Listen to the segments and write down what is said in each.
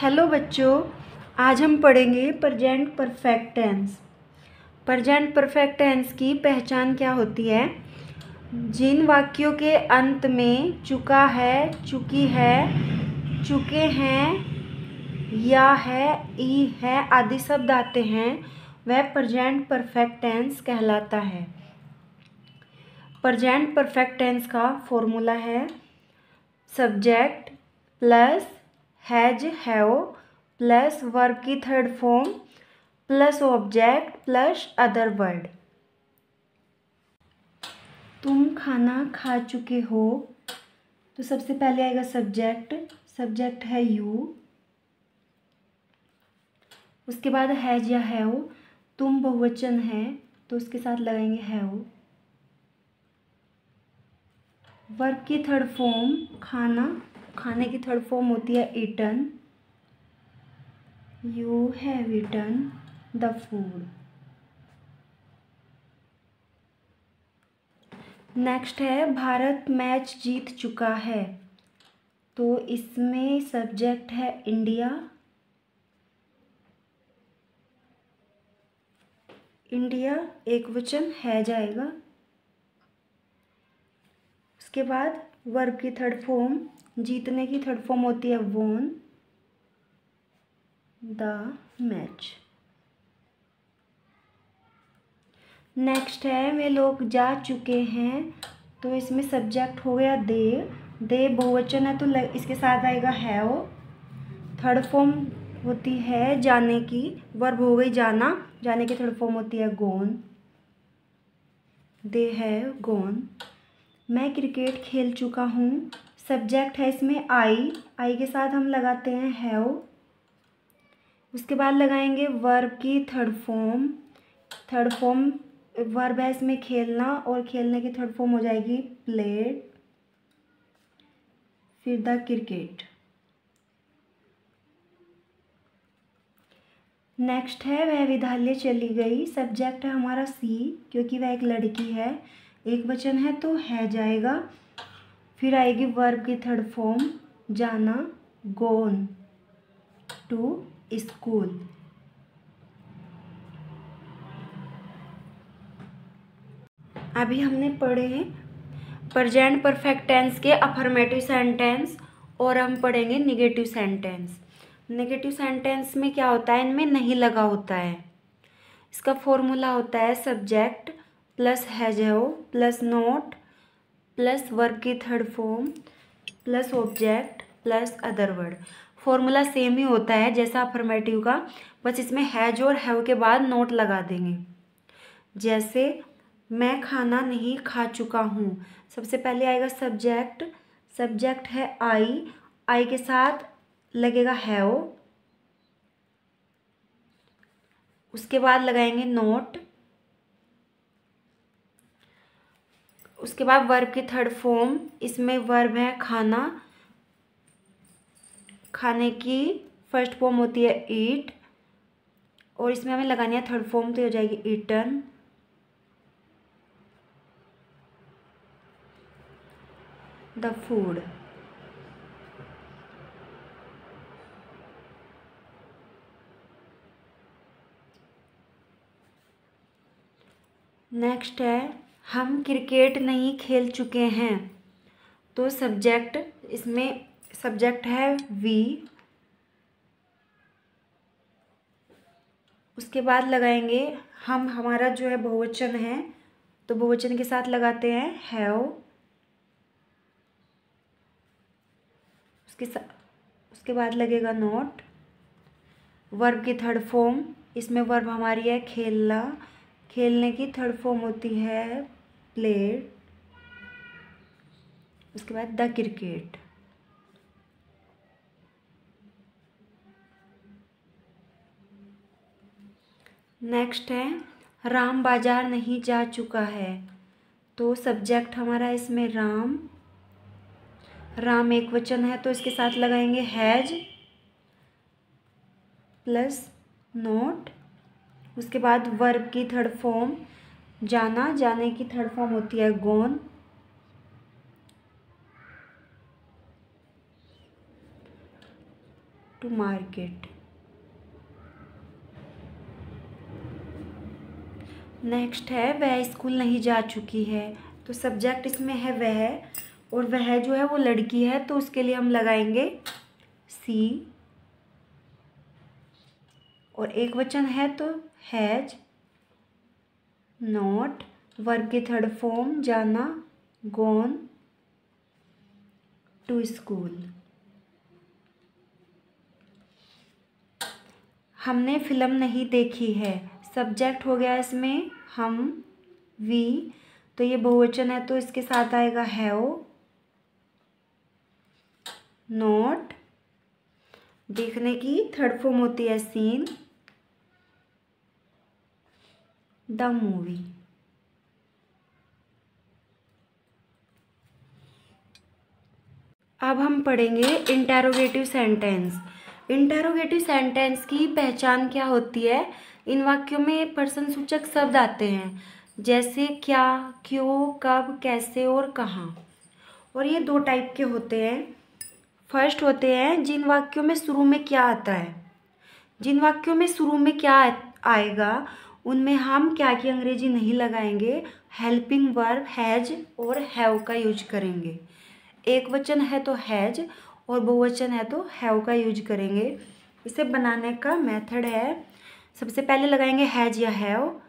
Hello बच्चों, आज हम पढ़ेंगे present perfect tense. Present perfect tense की पहचान क्या होती है। जिन वाक्यों के अंत में चुका है, चुकी है, चुके हैं, या है, ई है आदि शब्द आते हैं वह प्रेजेंट परफेक्ट टेंस कहलाता है। प्रेजेंट परफेक्ट टेंस का फॉर्मूला है subject plus has have plus verb की third form plus object plus other word. तुम खाना खा चुके हो तो सबसे पहले आएगा सब्जेक्ट। सब्जेक्ट है यू। उसके बाद हैज या हैव। तुम बहुवचन है तो उसके साथ लगाएंगे हैव। वर्ब की थर्ड फॉर्म खाना, खाने की थर्ड फॉर्म होती है eaten. You have eaten the food. Next है भारत मैच जीत चुका है, तो इसमें सब्जेक्ट है इंडिया। इंडिया एक वचन है जाएगा। उसके बाद वर्ब की थर्ड फॉर्म, जीतने की थर्ड फॉर्म होती है वोन द मैच। नेक्स्ट है वे लोग जा चुके हैं, तो इसमें सब्जेक्ट हो गया दे। दे बहुवचन है तो इसके साथ आएगा हैव। थर्ड फॉर्म होती है जाने की। वर्ब हो गई जाना, जाने की थर्ड फॉर्म होती है गोन। They have gone. मैं क्रिकेट खेल चुका हूँ। सब्जेक्ट है इसमें आई। आई के साथ हम लगाते हैं हैव। उसके बाद लगाएंगे वर्ब की third form. Third form verb है इसमें खेलना, और खेलने की थर्ड फॉर्म हो जाएगी प्लेड, फिर द क्रिकेट। नेक्स्ट है वह विद्यालय चली गई। सब्जेक्ट है हमारा सी, क्योंकि वह एक लड़की है। एक वचन है तो है जाएगा। फिर आएगी वर्ब की थर्ड फॉर्म जाना, गोन टू स्कूल। अभी हमने पढ़े प्रेजेंट परफेक्ट टेंस के अफर्मेटिव सेंटेंस, और हम पढ़ेंगे नेगेटिव सेंटेंस। नेगेटिव सेंटेंस में क्या होता है, इनमें नहीं लगा होता है। इसका फॉर्मूला होता है subject plus has have plus not plus verb की third form plus object plus other word. Formula same ही होता है जैसा अफर्मेटिव का, बस इसमें हैज और हैव के बाद नोट लगा देंगे। जैसे मैं खाना नहीं खा चुका हूँ, सबसे पहले आएगा सब्जेक्ट। सब्जेक्ट है आई। आई के साथ लगेगा हैव। उसके बाद लगाएंगे नोट। उसके बाद वर्ब की थर्ड फॉर्म, इसमें वर्ब है खाना। खाने की फर्स्ट फॉर्म होती है ईट, और इसमें हमें लगानी है थर्ड फॉर्म, तो हो जाएगी ईटन। The food. नेक्स्ट है हम क्रिकेट नहीं खेल चुके हैं, तो सब्जेक्ट इसमें सब्जेक्ट है वी। उसके बाद लगाएंगे हम, हमारा जो है बहुवचन है तो बहुवचन के साथ लगाते हैं हैव। उसके बाद लगेगा नॉट। वर्ब की थर्ड फॉर्म, इसमें वर्ब हमारी है खेलना। खेलने की थर्ड फॉर्म होती है प्लेड। उसके बाद द क्रिकेट। नेक्स्ट है राम बाजार नहीं जा चुका है, तो सब्जेक्ट हमारा इसमें राम। राम एक वचन है तो इसके साथ लगाएंगे हैज प्लस नॉट। उसके बाद वर्ब की थर्ड फॉर्म जाना, जाने की थर्ड फॉर्म होती है गोन। To market. नेक्स्ट है वह स्कूल नहीं जा चुकी है। तो सब्जेक्ट इसमें है वह, और वह जो है वो लड़की है, तो उसके लिए हम लगाएंगे सी। और एक वचन है तो हैज, नॉट, वर्ब के थर्ड फॉर्म जाना, गॉन टू स्कूल। हमने फिल्म नहीं देखी है। सब्जेक्ट हो गया इसमें हम, वी, तो ये बहुवचन है तो इसके साथ आएगा हैव। नॉट, देखने की थर्ड फॉर्म होती है सीन, द मूवी। अब हम पढ़ेंगे इंटेरोगेटिव सेंटेंस। इंटेरोगेटिव सेंटेंस की पहचान क्या होती है? इन वाक्यों में प्रश्न सूचक शब्द आते हैं, जैसे क्या, क्यों, कब, कैसे और कहाँ। और ये दो टाइप के होते हैं। फर्स्ट होते हैं जिन वाक्यों में शुरू में क्या आता है। जिन वाक्यों में शुरू में क्या आएगा उनमें हम क्या की अंग्रेजी नहीं लगाएंगे, हेल्पिंग वर्ब हैज और हैव का यूज करेंगे। एक वचन है तो हैज और बहुवचन है तो हैव का यूज करेंगे। इसे बनाने का मेथड है, सबसे पहले लगाएंगे हैज या हैव,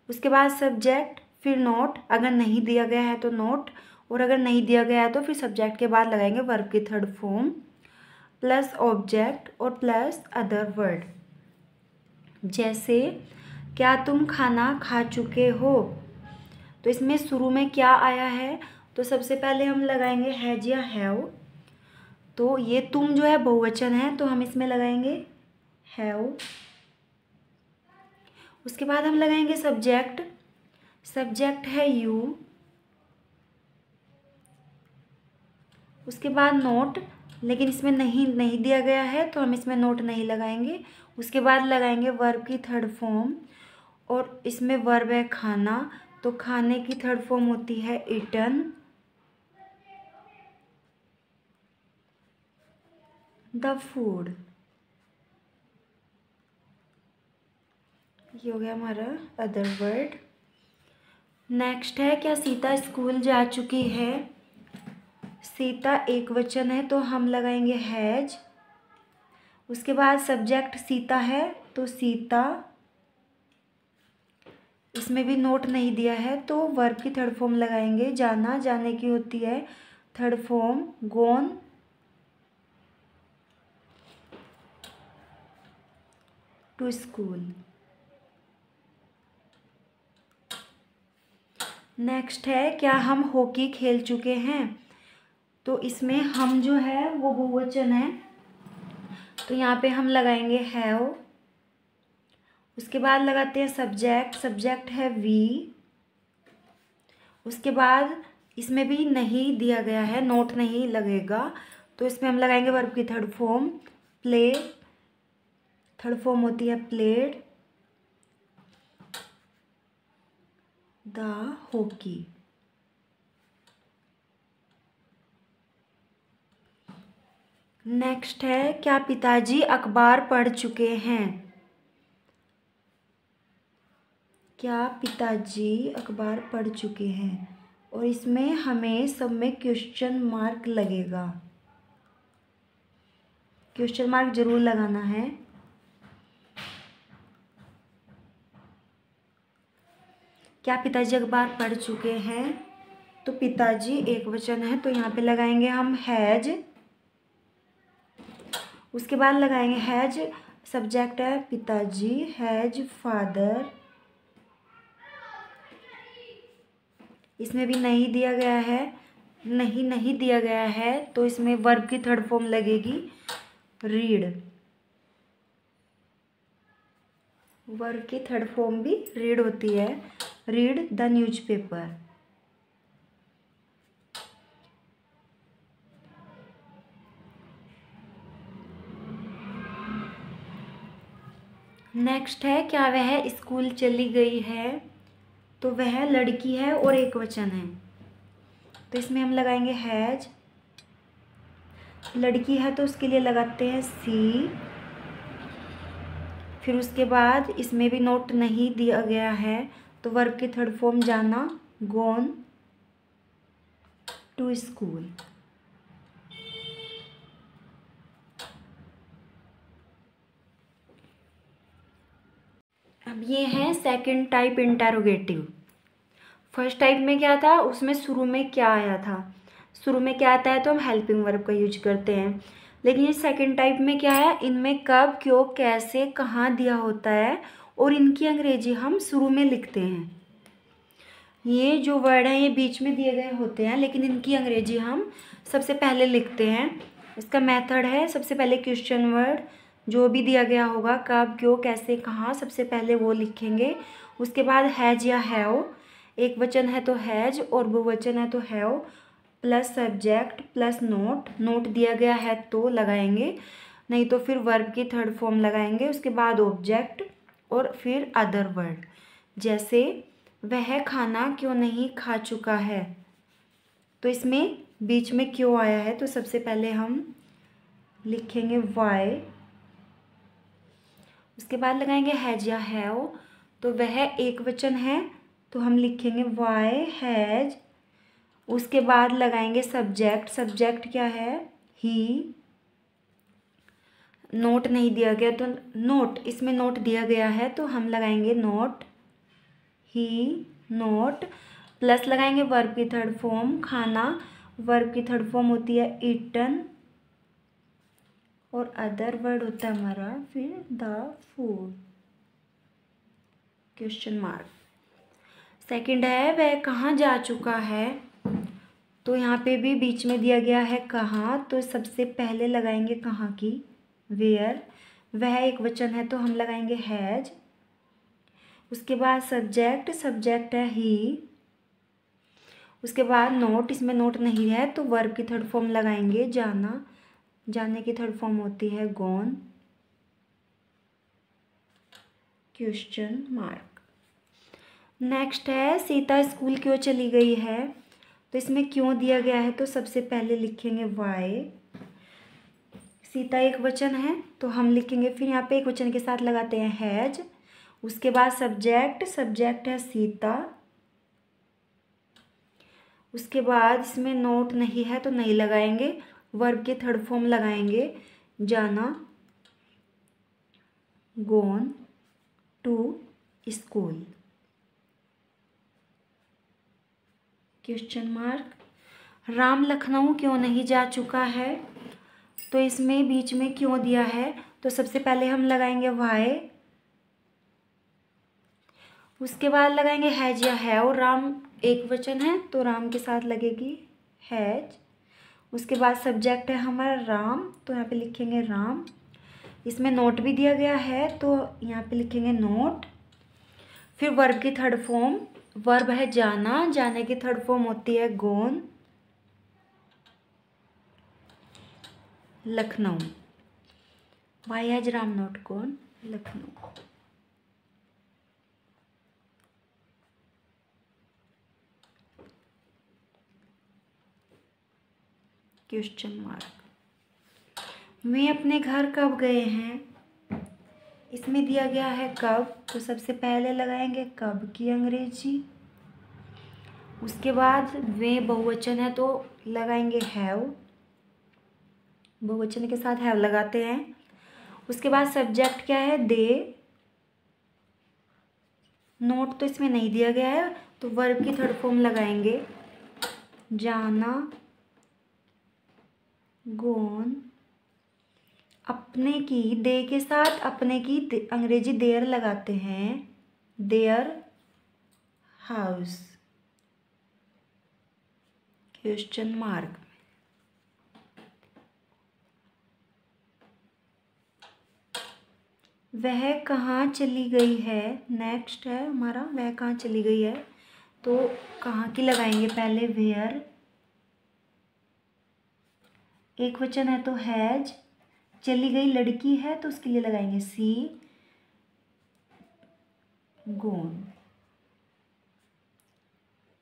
उसके बाद सब्जेक्ट, फिर नोट, अगर नहीं दिया गया है तो नोट, और अगर नहीं दिया गया है तो फिर सब्जेक्ट के बाद लगाएंगे वर्ब की थर्ड फॉर्म, प्लस ऑब्जेक्ट और प्लस अदर वर्ड। जैसे क्या तुम खाना खा चुके हो, तो इसमें शुरू में क्या आया है, तो सबसे पहले हम लगाएंगे हैज या हैव। तो ये तुम जो है बहुवचन है तो हम इसमें लगाएंगे हैव। उसके बाद हम लगाएंगे सब्जेक्ट, सब्जेक्ट है यू। उसके बाद नोट, लेकिन इसमें नहीं दिया गया है तो हम इसमें नोट नहीं लगाएंगे। उसके बाद लगाएंगे वर्ब की थर्ड फॉर्म, और इसमें वर्ब है खाना, तो खाने की थर्ड फॉर्म होती है ईटन, द फूड। ये हो गया हमारा अदर वर्ड। नेक्स्ट है क्या सीता स्कूल जा चुकी है। सीता एक वचन है तो हम लगाएंगे हैज। उसके बाद सब्जेक्ट सीता है तो सीता, इसमें भी नोट नहीं दिया है तो वर्ब की थर्ड फॉर्म लगाएंगे जाना, जाने की होती है third form gone to school. Next है क्या हम हॉकी खेल चुके हैं। तो इसमें हम जो है वो बहुवचन है तो यहाँ पे हम लगाएंगे हैव। उसके बाद लगाते हैं सब्जेक्ट, सब्जेक्ट है वी। उसके बाद इसमें भी नहीं दिया गया है, नोट नहीं लगेगा, तो इसमें हम लगाएंगे वर्ब की third form play, third form होती है प्लेड, द हॉकी। नेक्स्ट है क्या पिताजी अखबार पढ़ चुके हैं। क्या पिताजी अखबार पढ़ चुके हैं, और इसमें हमें सब में क्वेश्चन मार्क लगेगा, क्वेश्चन मार्क जरूर लगाना है। क्या पिताजी अखबार पढ़ चुके हैं, तो पिताजी एक वचन है तो यहाँ पे लगाएंगे हम हैज। उसके बाद लगाएंगे हैज, सब्जेक्ट है पिताजी, हैज फादर, इसमें भी नहीं दिया गया है, नहीं दिया गया है तो इसमें वर्ब की थर्ड फॉर्म लगेगी रीड। वर्ब की थर्ड फॉर्म भी रीड होती है, रीड द न्यूज़पेपर। नेक्स्ट है क्या वह स्कूल चली गई है। तो वह लड़की है और एक वचन है तो इसमें हम लगाएंगे हैज। लड़की है तो उसके लिए लगाते हैं सी। फिर उसके बाद इसमें भी नोट नहीं दिया गया है तो वर्ब की थर्ड फॉर्म जाना, गॉन टू स्कूल। अब ये है second type interrogative. First type में क्या था, उसमें शुरू में क्या आया था, शुरू में क्या आता है तो हम हेल्पिंग वर्ब का यूज करते हैं। लेकिन ये सेकंड टाइप में क्या है, इनमें कब, क्यों, कैसे, कहाँ दिया होता है और इनकी अंग्रेजी हम शुरू में लिखते हैं। ये जो वर्ड हैं ये बीच में दिए गए होते हैं लेकिन इनकी अंग्रेजी हम सबसे पहले लिखते हैं। इसका मेथड है, सबसे पहले क्वेश्चन वर्ड जो भी दिया गया होगा, कब, क्यों, कैसे, कहाँ, सबसे पहले वो लिखेंगे। उसके बाद हैज या हैव, एक वचन है तो हैज और बहुवचन है तो have, plus subject plus note, note दिया गया है तो लगाएंगे, नहीं तो फिर वर्ब की थर्ड फॉर्म लगाएंगे। उसके बाद ऑब्जेक्ट और फिर अदर वर्ड, जैसे वह खाना क्यों नहीं खा चुका है, तो इसमें बीच में क्यों आया है तो सबसे पहले हम लिखेंगे वाई। उसके बाद लगाएंगे हैज या हैव, तो वह एक वचन है तो हम लिखेंगे वाई हैज। उसके बाद लगाएंगे सब्जेक्ट, सब्जेक्ट क्या है, ही। नोट नहीं दिया गया तो नोट, इसमें नोट दिया गया है तो हम लगाएंगे नोट, ही नोट। प्लस लगाएंगे वर्ब की थर्ड फॉर्म खाना, वर्ब की थर्ड फॉर्म होती है ईटन और अदर वर्ड होता है हमारा फिर the food, question mark. Second है वह कहाँ जा चुका है, तो यहाँ पे भी बीच में दिया गया है कहाँ, तो सबसे पहले लगाएंगे कहाँ की, वेयर। वह एक वचन है तो हम लगाएंगे हैज। उसके बाद सब्जेक्ट, सब्जेक्ट है ही। उसके बाद नोट, इसमें नोट नहीं है तो वर्ब की थर्ड फॉर्म लगाएंगे जाना, जाने की थर्ड फॉर्म होती है गॉन, क्वेश्चन मार्क। नेक्स्ट है सीता स्कूल क्यों चली गई है, तो इसमें क्यों दिया गया है तो सबसे पहले लिखेंगे वाई। सीता एक वचन है तो हम लिखेंगे, फिर यहाँ पे एक वचन के साथ लगाते हैं हैज। उसके बाद सब्जेक्ट, सब्जेक्ट है सीता। उसके बाद इसमें नोट नहीं है तो नहीं लगाएंगे, वर्ब के थर्ड फॉर्म लगाएंगे जाना, gone to school, question mark. Ram Lucknow क्यों नहीं जा चुका है, तो इसमें बीच में क्यों दिया है तो सबसे पहले हम लगाएंगे वाई। उसके बाद लगाएंगे हैज या हैव, राम एक वचन है तो राम के साथ लगेगी हैज। उसके बाद सब्जेक्ट है हमारा राम तो यहाँ पे लिखेंगे राम। इसमें नोट भी दिया गया है तो यहाँ पे लिखेंगे नोट। फिर वर्ब की थर्ड फॉर्म, वर्ब है जाना, जाने की थर्ड फॉर्म होती है gone, Lucknow. Why has Ram not gone Lucknow, question mark. वे अपने घर कब गए हैं, इसमें दिया गया है कब तो सबसे पहले लगाएंगे कब की अंग्रेजी। उसके बाद वे बहुवचन है तो लगाएंगे हैव, बहुवचन के साथ हैव लगाते हैं। उसके बाद सब्जेक्ट क्या है दे, नोट तो इसमें नहीं दिया गया है तो वर्ब की थर्ड फॉर्म लगाएंगे जाना, गॉन। अपने की, दे के साथ अपने की अंग्रेजी देयर लगाते हैं, देयर हाउस, क्वेश्चन मार्क। वह कहाँ चली गई है, नेक्स्ट है हमारा वह कहाँ चली गई है तो कहाँ की लगाएंगे पहले वेयर। एक वचन है तो हैज, चली गई लड़की है तो उसके लिए लगाएंगे सी, गॉन,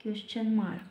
क्वेश्चन मार्क।